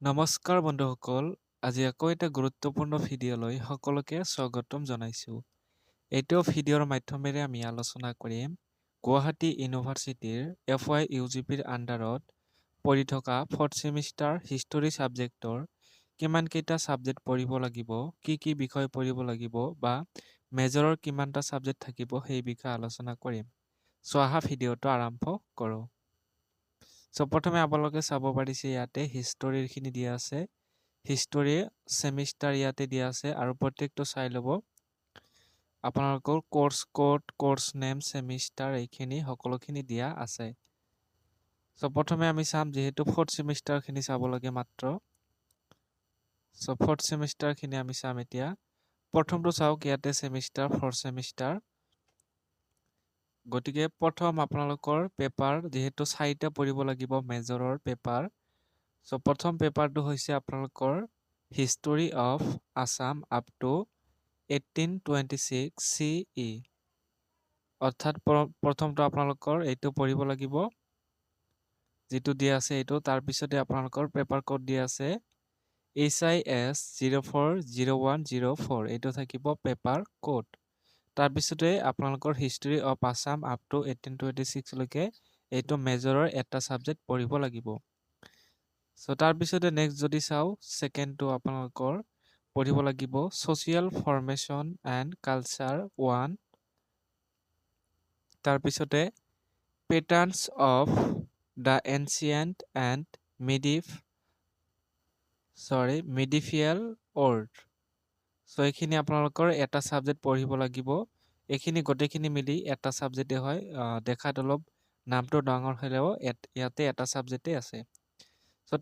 নমস্কাৰ বন্ধুসকল, আজি আকৌ এটা গুৰুত্বপূৰ্ণ ভিডিঅ'লৈ সকলোকে স্বাগতম জনাইছোঁ। এইটো ভিডিঅ'ৰ মাধ্যমেৰে আমি আলোচনা কৰিম গুৱাহাটী ইউনিভাৰ্চিটিৰ FY UGPৰ আণ্ডাৰত পঢ়ি থকা 4th ছেমিষ্টাৰ হিষ্টৰী ছাবজেক্টৰ কিমানকেইটা ছাবজেক্ট পঢ়িব লাগিব, কি বিষয় পঢ়িব লাগিব বা মেজৰৰ কিমানটা ছাবজেক্ট থাকিব সেই বিষয়ে আলোচনা কৰিম। আহা ভিডিঅ'টো আৰম্ভ কৰোঁ। প্ৰথমে আপোনালোকে চাব পাৰিছে ইয়াতে হিষ্টৰীৰখিনি দিয়া আছে। হিষ্টৰী ছেমিষ্টাৰ ইয়াতে দিয়া আছে আৰু প্ৰত্যেকটো চাই ল'ব। আপোনালোকৰ course code, course name, semester এইখিনি সকলোখিনি দিয়া আছে। প্ৰথমে আমি চাম যিহেতু 4th ছেমিষ্টাৰখিনি চাব লাগে মাত্ৰ। 4th ছেমিষ্টাৰখিনি আমি চাম এতিয়া। প্ৰথমটো চাওক ইয়াতে ছেমিষ্টাৰ 4th ছেমিষ্টাৰ। গতিকে প্ৰথম আপোনালোকৰ পেপাৰ যিহেতু 4টা পঢ়িব লাগিব মেজৰৰ পেপাৰ। প্ৰথম পেপাৰটো হৈছে আপোনালোকৰ history of Assam up to 1826 CE। অৰ্থাৎ প্ৰথমটো আপোনালোকৰ এইটো পঢ়িব লাগিব যিটো দিয়া আছে এইটো। তাৰপিছতে আপোনালোকৰ পেপাৰ কোড দিয়া আছে HIS 040104, এইটো থাকিব পেপাৰ কোড। তাৰপিছতে আপোনালোকৰ history of Assam up to 1826 লৈকে এইটো মেজৰৰ এটা ছাবজেক্ট পঢ়িব লাগিব। তাৰপিছতে নেক্সট যদি চাওঁ, ছেকেণ্ডটো আপোনালোকৰ পঢ়িব লাগিব ছ'চিয়েল ফৰ্মেশ্যন এণ্ড কালচাৰ 1। তাৰপিছতে patterns of the ancient and medieval world. এইখিনি আপোনালোকৰ এটা ছাবজেক্ট পঢ়িব লাগিব। এইখিনি গোটেইখিনি মিলি এটা ছাবজেক্টে হয়। দেখাত অলপ নামটো ডাঙৰ হ'লেও ইয়াতে এটা ছাবজেক্টেই আছে।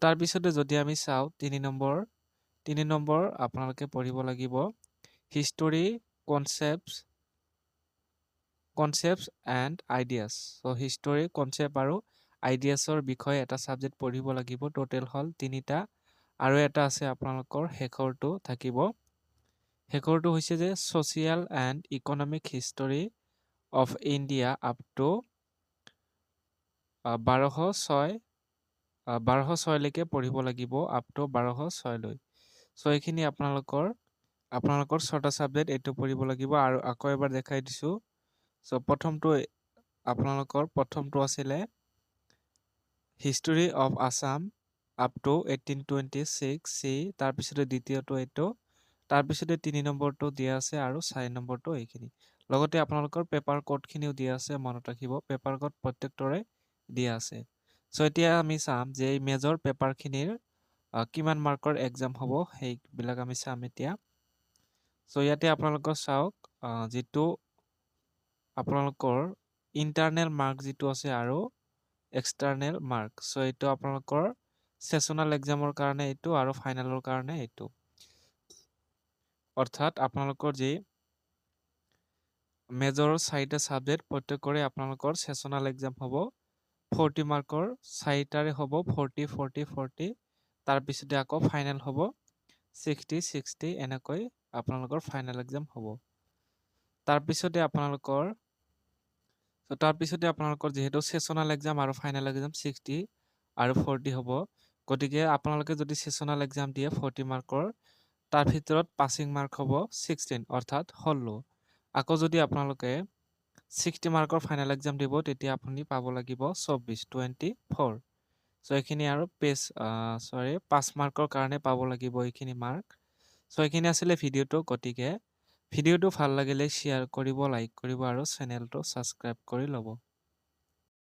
তাৰপিছতে যদি আমি চাওঁ 3 নম্বৰ আপোনালোকে পঢ়িব লাগিব history concepts and ideas. History concept আৰু আইডিয়াছৰ বিষয়ে এটা ছাবজেক্ট পঢ়িব লাগিব। টোটেল হ'ল 3টা আৰু এটা আছে আপোনালোকৰ শেষৰটো থাকিব। শেষৰটো হৈছে যে social and economic history of India up to 1206 লৈকে পঢ়িব লাগিব, আপ টু 1206 লৈ। এইখিনি আপোনালোকৰ 6টা ছাবজেক্ট এইটো পঢ়িব লাগিব। আৰু আকৌ এবাৰ দেখাই দিছোঁ। প্ৰথমটো আছিলে history of Assam up to 1826 CE। তাৰপিছতে দ্বিতীয়টো এইটো। তাৰপিছতে 3 নম্বৰটো দিয়া আছে আৰু 4 নম্বৰটো এইখিনি। লগতে আপোনালোকৰ পেপাৰ কোডখিনিও দিয়া আছে, মনত ৰাখিব পেপাৰ কোড প্ৰত্যেকটোৰে দিয়া আছে। এতিয়া আমি চাম যে এই মেজৰ পেপাৰখিনিৰ কিমান মাৰ্কৰ এক্সাম হ'ব সেইবিলাক আমি চাম এতিয়া। ইয়াতে আপোনালোকৰ চাওক যিটো আপোনালোকৰ ইণ্টাৰনেল মাৰ্ক যিটো আছে আৰু এক্সটাৰ্নেল মাৰ্ক। এইটো আপোনালোকৰ ছেছনেল এক্সামৰ কাৰণে এইটো আৰু ফাইনেলৰ কাৰণে এইটো। অৰ্থাৎ আপোনালোকৰ যি মেজৰৰ 4টা ছাবজেক্ট প্ৰত্যেকৰে আপোনালোকৰ ছেছনেল এক্সাম হ'ব। 40 মাৰ্কৰ 4টাৰে হ'ব 40। তাৰপিছতে আকৌ ফাইনেল হ'ব 60 এনেকৈ আপোনালোকৰ ফাইনেল এক্সাম হ'ব। তাৰপিছতে আপোনালোকৰ যিহেতু ছেছনেল এক্সাম আৰু ফাইনেল এক্সাম 60 আৰু 40 হ'ব। গতিকে আপোনালোকে যদি ছেছনেল এক্সাম দিয়ে 40 মাৰ্কৰ, তাৰ ভিতৰত পাছিং মাৰ্ক হ'ব 16 অৰ্থাৎ 16। আকৌ যদি আপোনালোকে 60 মাৰ্কৰ ফাইনেল এক্সাম দিব তেতিয়া আপুনি পাব লাগিব 24। এইখিনি আৰু 5 মাৰ্কৰ কাৰণে পাব লাগিব এইখিনি মাৰ্ক। এইখিনি আছিলে ভিডিঅ'টো। গতিকে ভিডিঅ'টো ভাল লাগিলে শ্বেয়াৰ কৰিব, লাইক কৰিব আৰু চেনেলটো ছাবস্ক্ৰাইব কৰি ল'ব।